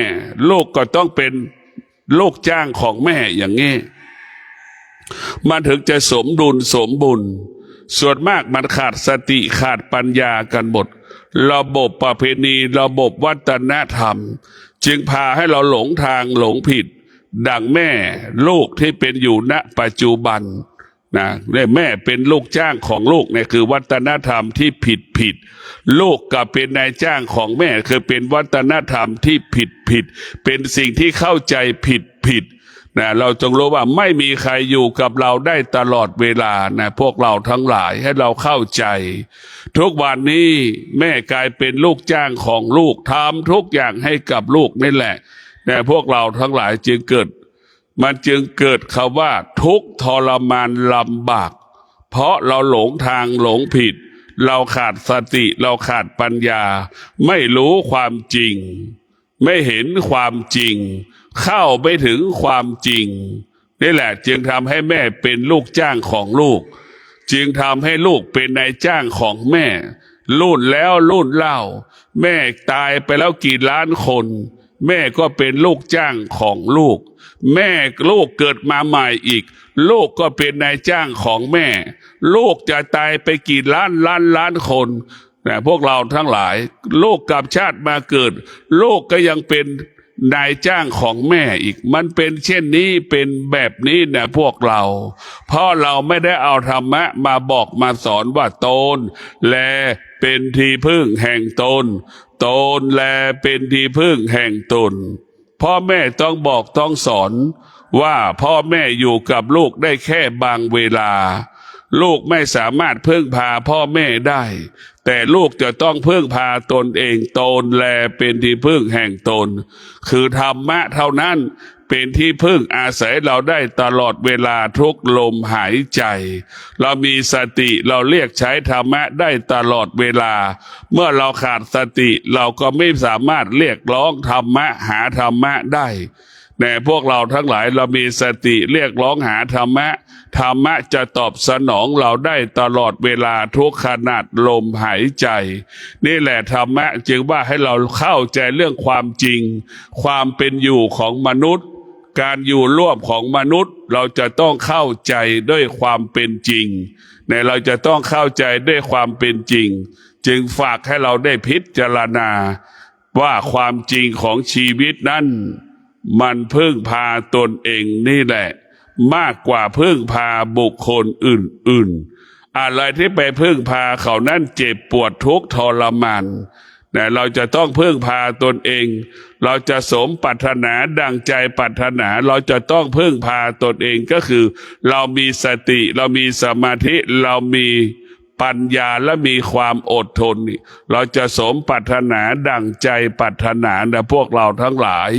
ลูกก็ต้องเป็นลูกจ้างของแม่อย่างนี้มันถึงจะสมดุลสมบุญส่วนมากมันขาดสติขาดปัญญากันหมดระบบประเพณีระบบวัฒนธรรมจึงพาให้เราหลงทางหลงผิดดังแม่ลูกที่เป็นอยู่ณปัจจุบันนะแม่เป็นลูกจ้างของลูกเนี่ยคือวัฒนธรรมที่ผิดลูกกับเป็นนายจ้างของแม่คือเป็นวัฒนธรรมที่ผิดเป็นสิ่งที่เข้าใจผิดนะเราจงรู้ว่าไม่มีใครอยู่กับเราได้ตลอดเวลานะพวกเราทั้งหลายให้เราเข้าใจทุกวันนี้แม่กลายเป็นลูกจ้างของลูกทำทุกอย่างให้กับลูกนี่แหละแต่พวกเราทั้งหลายจึงเกิดคำว่าทุกข์ทรมานลำบากเพราะเราหลงทางหลงผิดเราขาดสติเราขาดปัญญาไม่รู้ความจริงไม่เห็นความจริงเข้าไม่ถึงความจริงนี่แหละจึงทำให้แม่เป็นลูกจ้างของลูกจึงทำให้ลูกเป็นนายจ้างของแม่รุ่นแล้วรุ่นเล่าแม่ตายไปแล้วกี่ล้านคนแม่ก็เป็นลูกจ้างของลูกแม่ลูกเกิดมาใหม่อีกลูกก็เป็นนายจ้างของแม่ลูกจะตายไปกี่ล้านคนแต่พวกเราทั้งหลายลูกกับชาติมาเกิดลูกก็ยังเป็นนายจ้างของแม่อีกมันเป็นเช่นนี้เป็นแบบนี้นะพวกเราเพราะเราไม่ได้เอาธรรมะมาบอกมาสอนว่าตนแลเป็นที่พึ่งแห่งตนแลเป็นที่พึ่งแห่งตนพ่อแม่ต้องบอกต้องสอนว่าพ่อแม่อยู่กับลูกได้แค่บางเวลาลูกไม่สามารถพึ่งพาพ่อแม่ได้แต่ลูกจะต้องพึ่งพาตนเองตนแลเป็นที่พึ่งแห่งตนคือธรรมะเท่านั้นเป็นที่พึ่งอาศัยเราได้ตลอดเวลาทุกลมหายใจเรามีสติเราเรียกใช้ธรรมะได้ตลอดเวลาเมื่อเราขาดสติเราก็ไม่สามารถเรียกร้องธรรมะหาธรรมะได้แต่พวกเราทั้งหลายเรามีสติเรียกร้องหาธรรมะจะตอบสนองเราได้ตลอดเวลาทุกขณะลมหายใจนี่แหละธรรมะจึงว่าให้เราเข้าใจเรื่องความจริงความเป็นอยู่ของมนุษย์การอยู่ร่วมของมนุษย์เราจะต้องเข้าใจด้วยความเป็นจริงเราจะต้องเข้าใจด้วยความเป็นจริง จึงฝากให้เราได้พิจารณาว่าความจริงของชีวิตนั้นมันพึ่งพาตนเองนี่แหละมากกว่าพึ่งพาบุคคลอื่นๆอะไรที่ไปพึ่งพาเขานั้นเจ็บปวดทุกข์ทรมานแต่เราจะต้องพึ่งพาตนเองเราจะสมปรารถนาดังใจปรารถนาเราจะต้องพึ่งพาตนเองก็คือเรามีสติเรามีสมาธิเรามีปัญญาและมีความอดทนเราจะสมปรารถนาดังใจปรารถนานะพวกเราทั้งหลาย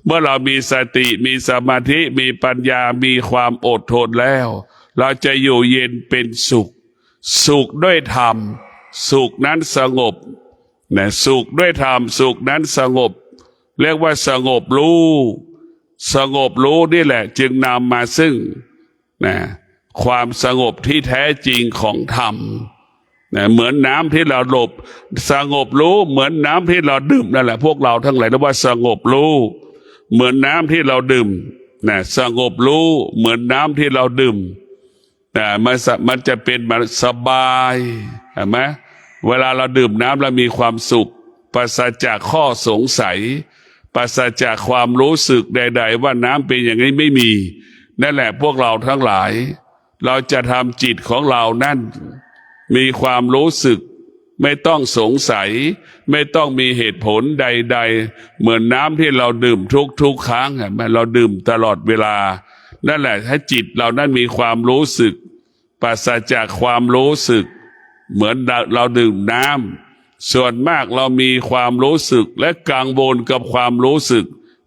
เมื่อเรามีสติมีสมาธิมีปัญญามีความอดทนแล้วเราจะอยู่เย็นเป็นสุขสุขด้วยธรรมสุขนั้นสงบนะสุขด้วยธรรมสุขนั้นสงบเรียกว่าสงบรู้สงบรู้นี่แหละจึงนำมาซึ่งนะความสงบที่แท้จริงของธรรมนะเหมือนน้ำที่เราหลบสงบรู้เหมือนน้ำที่เราดื่มนั่นแหละพวกเราทั้งหลายเรียกว่าสงบรู้เหมือนน้ำที่เราดื่มนะสงบรู้เหมือนน้ำที่เราดื่มแต่มันจะเป็นมันสบายเห็นไหมเวลาเราดื่มน้ำเรามีความสุขปราศจากข้อสงสัยปราศจากความรู้สึกใดๆว่าน้ำเป็นอย่างนี้ไม่มีนั่นแหละพวกเราทั้งหลายเราจะทำจิตของเรานั่นมีความรู้สึกไม่ต้องสงสัยไม่ต้องมีเหตุผลใดๆเหมือนน้ำที่เราดื่มทุกครั้งเห็นไหมเราดื่มตลอดเวลานั่นแหละถ้าจิตเรานั้นมีความรู้สึกปราศจากความรู้สึกเหมือนเราดื่มน้ำส่วนมากเรามีความรู้สึกและกังวลกับความรู้สึก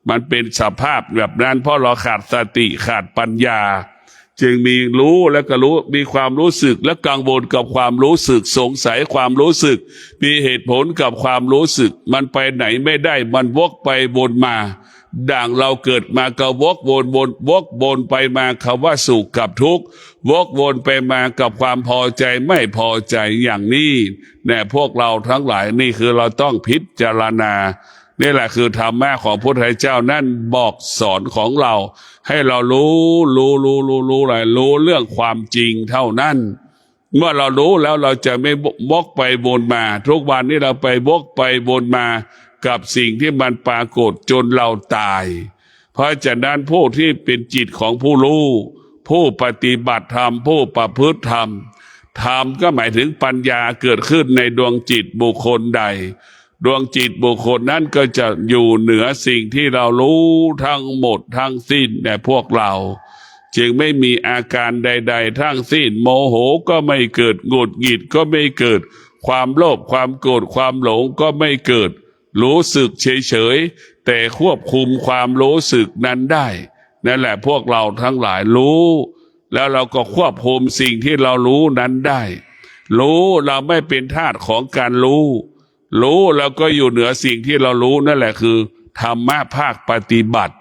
มันเป็นสภาพแบบนั้นเพราะเราขาดสติขาดปัญญาจึงมีรู้แล้วก็รู้มีความรู้สึกและกังวลกับความรู้สึกสงสัยความรู้สึกมีเหตุผลกับความรู้สึกมันไปไหนไม่ได้มันวกไปวนมาดังเราเกิดมาก็วกวนไปมาคำว่าสุขกับทุกข์วกวนไปมากับความพอใจไม่พอใจอย่างนี้เนี่ยพวกเราทั้งหลายนี่คือเราต้องพิจารณานี่แหละคือธรรมะของพระพุทธเจ้านั่นบอกสอนของเราให้เรารู้อะไรรู้เรื่องความจริงเท่านั้นเมื่อเรารู้แล้วเราจะไม่วกไปวนมาทุกวันนี้เราไปวกไปวนมากับสิ่งที่มันปรากฏจนเราตายเพราะฉะนั้นผู้ที่เป็นจิตของผู้รู้ผู้ปฏิบัติธรรมผู้ประพฤติธรรมธรรมก็หมายถึงปัญญาเกิดขึ้นในดวงจิตบุคคลใดดวงจิตบุคคลนั้นก็จะอยู่เหนือสิ่งที่เรารู้ทั้งหมดทั้งสิ้นแต่พวกเราจึงไม่มีอาการใดๆทั้งสิ้นโมโหก็ไม่เกิดหงุดหงิดก็ไม่เกิดความโลภความโกรธความหลงก็ไม่เกิดรู้สึกเฉยๆแต่ควบคุมความรู้สึกนั้นได้นั่นแหละพวกเราทั้งหลายรู้แล้วเราก็ควบคุมสิ่งที่เรารู้นั้นได้รู้เราไม่เป็นทาสของการรู้แล้วก็อยู่เหนือสิ่งที่เรารู้นั่นแหละคือธรรมะภาคปฏิบัติ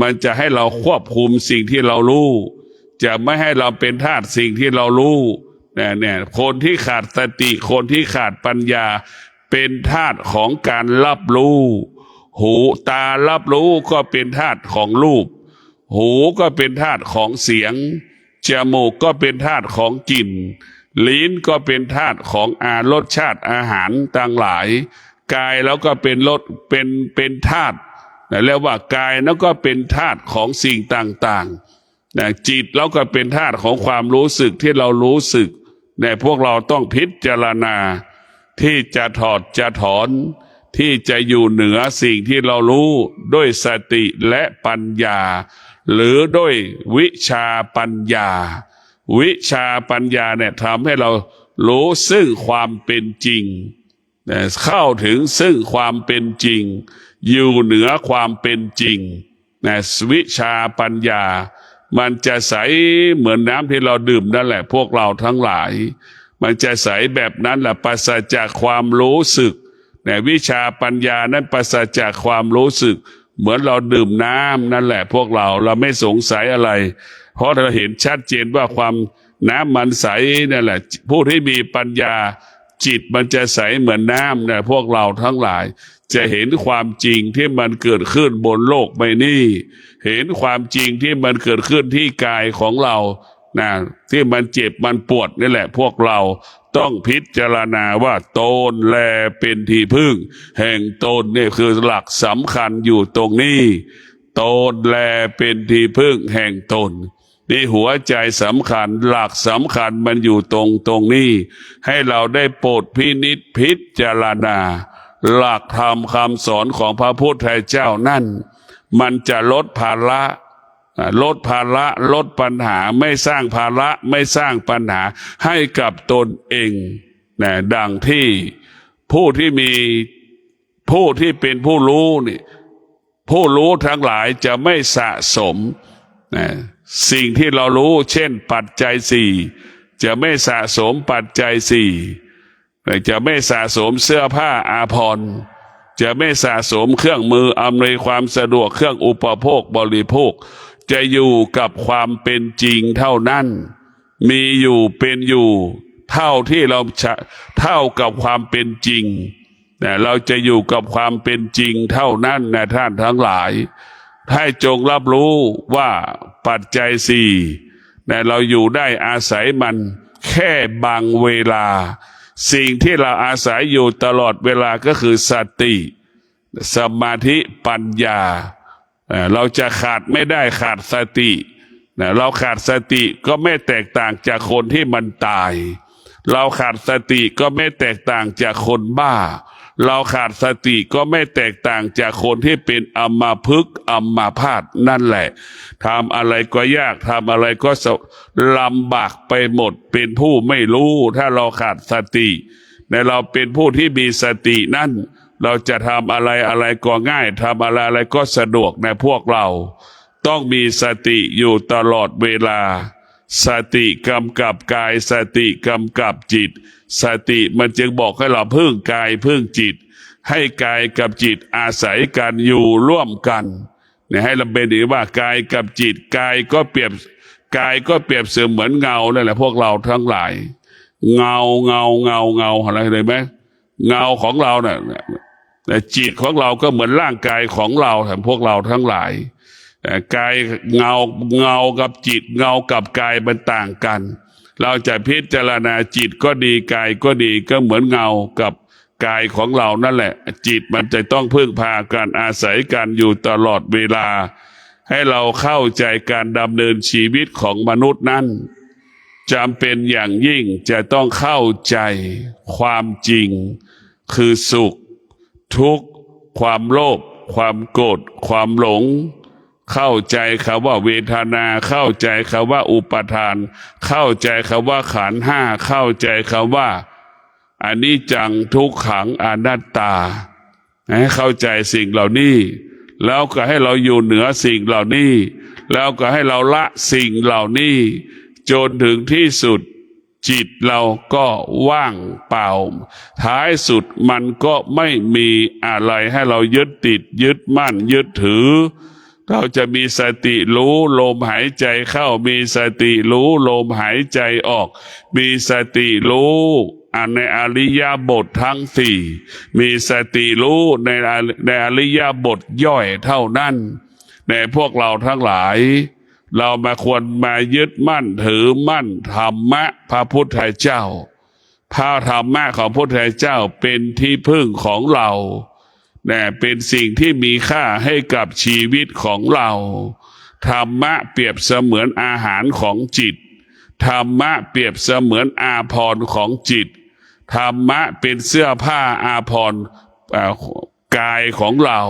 มันจะให้เราควบคุมสิ่งที่เรารู้จะไม่ให้เราเป็นทาสสิ่งที่เรารู้เนี่ยคนที่ขาดสติคนที่ขาดปัญญาเป็นทาสของการรับรู้หูตารับรู้ก็เป็นทาสของรูปหูก็เป็นทาสของเสียงจมูกก็เป็นทาสของกลิ่นลิ้นก็เป็นธาตุของรสชาติอาหารต่างหลายกายแล้วก็เป็นรสเป็นธาตุแล้วว่ากายแล้วก็เป็นธาตุของสิ่งต่างๆจิตแล้วก็เป็นธาตุของความรู้สึกที่เรารู้สึกพวกเราต้องพิจารณาที่จะถอดจะถอนที่จะอยู่เหนือสิ่งที่เรารู้ด้วยสติและปัญญาหรือด้วยวิชาปัญญาวิชาปัญญาเนี่ยทำให้เรารู้ซึ่งความเป็นจริงเข้าถึงซึ่งความเป็นจริงอยู่เหนือความเป็นจริงวิชาปัญญามันจะใสเหมือนน้ำที่เราดื่มนั่นแหละพวกเราทั้งหลายมันจะใสแบบนั้นแหละปราศจากความรู้สึกวิชาปัญญานั้นปราศจากความรู้สึกเหมือนเราดื่มน้ำนั่นแหละพวกเราไม่สงสัยอะไรเพราะเราเห็นชัดเจนว่าความน้ำมันใสนั่นแหละผู้ที่มีปัญญาจิตมันจะใสเหมือนน้ำนะพวกเราทั้งหลายจะเห็นความจริงที่มันเกิดขึ้นบนโลกใบนี้เห็นความจริงที่มันเกิดขึ้นที่กายของเราที่มันเจ็บมันปวดนี่แหละพวกเรา ต้องพิจารณาว่าตนแลเป็นที่พึ่งแห่งตนนี่คือหลักสำคัญอยู่ตรงนี้ตนแลเป็นที่พึ่งแห่งตนนี่หัวใจสำคัญหลักสำคัญมันอยู่ตรงนี้ให้เราได้โปรดพินิจพิจารณาหลักธรรมคำสอนของพระพุทธเจ้านั่นมันจะลดภาระลดปัญหาไม่สร้างภาระไม่สร้างปัญหาให้กับตนเองนะดังที่ผู้ที่เป็นผู้รู้นี่ผู้รู้ทั้งหลายจะไม่สะสมนะสิ่งที่เรารู้เช่นปัจจัยสี่จะไม่สะสมปัจจัยสี่จะไม่สะสมเสื้อผ้าอาภรณ์จะไม่สะสมเครื่องมืออำนวยความสะดวกเครื่องอุปโภคบริโภคจะอยู่กับความเป็นจริงเท่านั้นมีอยู่เป็นอยู่เท่าที่เราเท่ากับความเป็นจริงนะเราจะอยู่กับความเป็นจริงเท่านั้นนะท่านทั้งหลายให้จงรับรู้ว่าปัจจัยสี่นะเราอยู่ได้อาศัยมันแค่บางเวลาสิ่งที่เราอาศัยอยู่ตลอดเวลาก็คือสติสมาธิปัญญาเราจะขาดไม่ได้ขาดสติเราขาดสติก็ไม่แตกต่างจากคนที่มันตายเราขาดสติก็ไม่แตกต่างจากคนบ้าเราขาดสติก็ไม่แตกต่างจากคนที่เป็นอัมพฤกษ์อัมพาตนั่นแหละทำอะไรก็ยากทำอะไรก็ลำบากไปหมดเป็นผู้ไม่รู้ถ้าเราขาดสติแต่เราเป็นผู้ที่มีสตินั่นเราจะทำอะไรก็ง่ายทำอะไรก็สะดวกในพวกเราต้องมีสติอยู่ตลอดเวลาสติกำกับกายสติกำกับจิตสติมันจึงบอกให้เราพึ่งกายพึ่งจิตให้กายกับจิตอาศัยกันอยู่ร่วมกันเนี่ยให้เราเป็นดีว่ากายกับจิตกายก็เปรียบเสมือนเงานั่นแหละพวกเราทั้งหลายเงาอะไรเลยไหมเงาของเราเนี่ยแต่จิตของเราก็เหมือนร่างกายของเราแต่พวกเราทั้งหลายกายเงากับจิตเงากับกายมันต่างกันเราจะพิจารณาจิตก็ดีกายก็ดีก็เหมือนเงากับกายของเรานั่นแหละจิตมันจะต้องพึ่งพากันอาศัยกันอยู่ตลอดเวลาให้เราเข้าใจการดำเนินชีวิตของมนุษย์นั้นจำเป็นอย่างยิ่งจะต้องเข้าใจความจริงคือสุขทุกข์ความโลภความโกรธความหลงเข้าใจคำว่าเวทนาเข้าใจคำว่าอุปทานเข้าใจคำว่าขันธ์ห้าเข้าใจคำว่าอนิจจังทุกขังอนัตตาให้เข้าใจสิ่งเหล่านี้แล้วก็ให้เราอยู่เหนือสิ่งเหล่านี้แล้วก็ให้เราละสิ่งเหล่านี้จนถึงที่สุดจิตเราก็ว่างเปล่าท้ายสุดมันก็ไม่มีอะไรให้เรายึดติดยึดมั่นยึดถือเราจะมีสติรู้ลมหายใจเข้ามีสติรู้ลมหายใจออกมีสติรู้ในอริยบททั้งสี่มีสติรู้ในอริยบทย่อยเท่านั้นในพวกเราทั้งหลายเราควรมายึดมั่นถือมั่นธรรมะพระพุทธเจ้าพระธรรมะของพระพุทธเจ้าเป็นที่พึ่งของเราเป็นสิ่งที่มีค่าให้กับชีวิตของเราธรรมะเปรียบเสมือนอาหารของจิตธรรมะเปรียบเสมือนอาภรณ์ของจิตธรรมะเป็นเสื้อผ้าอาภรณ์กายของเรา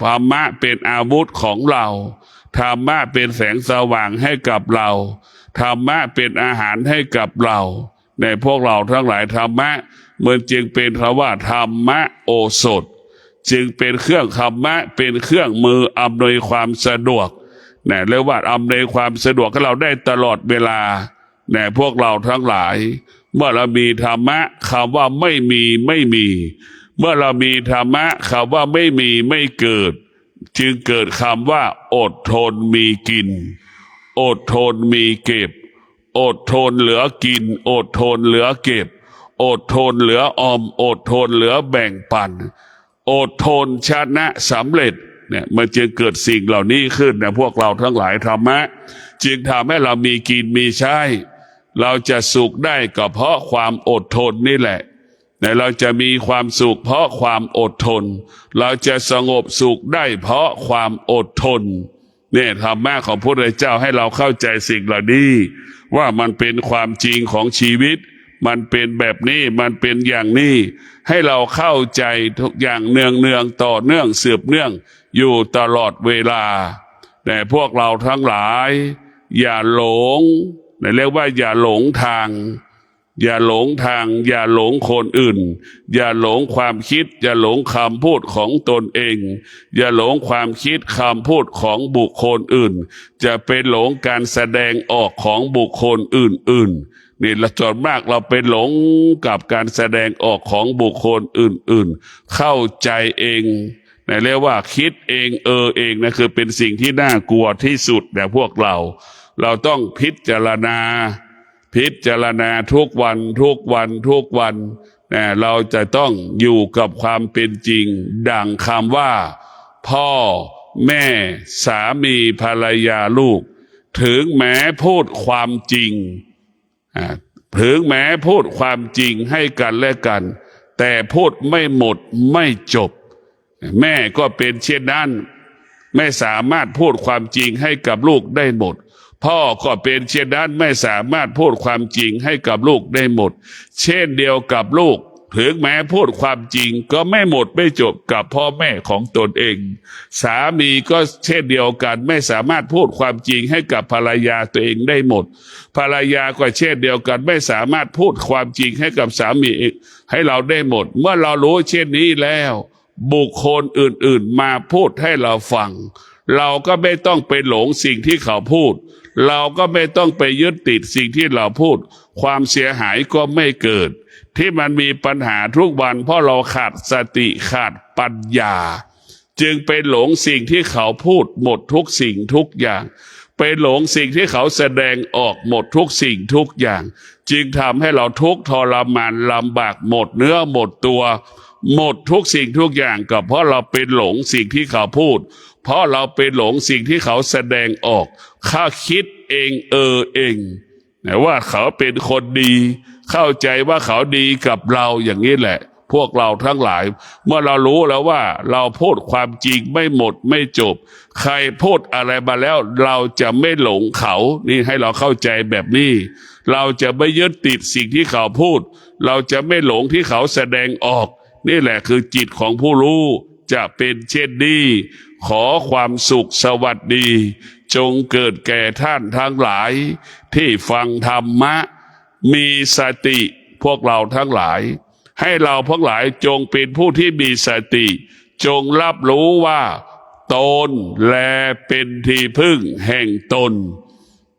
ธรรมะเป็นอาวุธของเราธรรมะเป็นแสงสว่างให้กับเราธรรมะเป็นอาหารให้กับเราในพวกเราทั้งหลายธรรมะมันจึงเป็นคำว่าธรรมะโอสถจึงเป็นเครื่องธรรมะเป็นเครื่องมืออำนวยความสะดวกเรียกว่าอำนวยความสะดวกให้เราได้ตลอดเวลาพวกเราทั้งหลายเมื่อเรามีธรรมะคำว่าไม่มีเมื่อเรามีธรรมะคำว่าไม่มีไม่เกิดจึงเกิดคำว่าอดทนมีกินอดทนมีเก็บอดทนเหลือกินอดทนเหลือเก็บอดทนเหลือออมอดทนเหลือแบ่งปันอดทนชนะสำเร็จมันจึงเกิดสิ่งเหล่านี้ขึ้นพวกเราทั้งหลายธรรมะจึงทำให้เรามีกินมีใช้ เราจะสุขได้ก็เพราะความอดทนนี่แหละแต่เราจะมีความสุขเพราะความอดทนเราจะสงบสุขได้เพราะความอดทนเนี่ยธรรมะของพระพุทธเจ้าให้เราเข้าใจสิ่งเหล่านี้ว่ามันเป็นความจริงของชีวิตมันเป็นแบบนี้มันเป็นอย่างนี้ให้เราเข้าใจทุกอย่างเนืองต่อเนื่องสืบเนื่องอยู่ตลอดเวลาแต่พวกเราทั้งหลายอย่าหลงเรียกว่าอย่าหลงทางอย่าหลงทางอย่าหลงคนอื่นอย่าหลงความคิดอย่าหลงคำพูดของตนเองอย่าหลงความคิดคำพูดของบุคคลอื่นจะเป็นหลงการแสดงออกของบุคคลอื่นนี่ละจนมากเราเป็นหลงกับการแสดงออกของบุคคลอื่นเข้าใจเองเรียกว่าคิดเองเองนะคือเป็นสิ่งที่น่ากลัวที่สุดแต่พวกเราต้องพิจารณาทุกวันเราจะต้องอยู่กับความเป็นจริงดังคำว่าพ่อแม่สามีภรรยาลูกถึงแม้พูดความจริงถึงแม้พูดความจริงให้กันและกันแต่พูดไม่หมดไม่จบแม่ก็เป็นเช่นนั้นไม่สามารถพูดความจริงให้กับลูกได้หมดพ่อก็เป็นเช่นนั้นไม่สามารถพูดความจริงให้กับลูกได้หมดเช่นเดียวกับลูกถึงแม้พูดความจริงก็ไม่หมดไม่จบกับพ่อแม่ของตนเองสามีก็เช่นเดียวกันไม่สามารถพูดความจริงให้กับภรรยาตัวเองได้หมดภรรยาก็เช่นเดียวกันไม่สามารถพูดความจริงให้กับสามีให้เราได้หมดเมื่อเรารู้เช่นนี้แล้วบุคคลอื่นๆมาพูดให้เราฟังเราก็ไม่ต้องไปหลงสิ่งที่เขาพูดเราก็ไม่ต้องไปยึดติดสิ่งที่เราพูดความเสียหายก็ไม่เกิดที่มันมีปัญหาทุกวันเพราะเราขาดสติขาดปัญญาจึงไปหลงสิ่งที่เขาพูดหมดทุกสิ่งทุกอย่างไปหลงสิ่งที่เขาแสดงออกหมดทุกสิ่งทุกอย่างจึงทำให้เราทุกข์ทรมานลำบากหมดเนื้อหมดตัวหมดทุกสิ่งทุกอย่างก็เพราะเราเป็นหลงสิ่งที่เขาพูดเพราะเราเป็นหลงสิ่งที่เขาแสดงออกข้าคิดเองเองว่าเขาเป็นคนดีเข้าใจว่าเขาดีกับเราอย่างนี้แหละพวกเราทั้งหลายเมื่อเรารู้แล้วว่าเราพูดความจริงไม่หมดไม่จบใครพูดอะไรมาแล้วเราจะไม่หลงเขานี่ให้เราเข้าใจแบบนี้เราจะไม่ยึดติดสิ่งที่เขาพูดเราจะไม่หลงที่เขาแสดงออกนี่แหละคือจิตของผู้รู้จะเป็นเช่นนี้ขอความสุขสวัสดีจงเกิดแก่ท่านทั้งหลายที่ฟังธรรมะมีสติพวกเราทั้งหลายให้เราทั้งหลายจงเป็นผู้ที่มีสติจงรับรู้ว่าตนแลเป็นที่พึ่งแห่งตน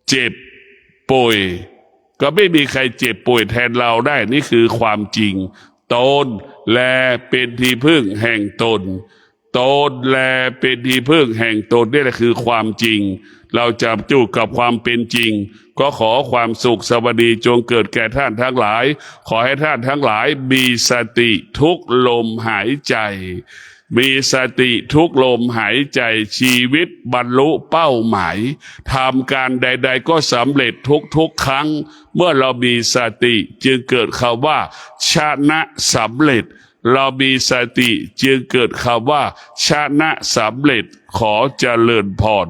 เจ็บป่วยก็ไม่มีใครเจ็บป่วยแทนเราได้นี่คือความจริงตนแลเป็นที่พึ่งแห่งตนตนแลเป็นที่พึ่งแห่งตนนี่แหละคือความจริงเราจะจูบกับความเป็นจริงก็ขอความสุขสวัสดีจงเกิดแก่ท่านทั้งหลายขอให้ท่านทั้งหลายมีสติทุกลมหายใจมีสติทุกลมหายใจชีวิตบรรลุเป้าหมายทำการใดๆก็สำเร็จทุกครั้งเมื่อเรามีสติจึงเกิดคำว่าชนะสำเร็จเรามีสติจึงเกิดคำว่าชนะสำเร็จขอเจริญพร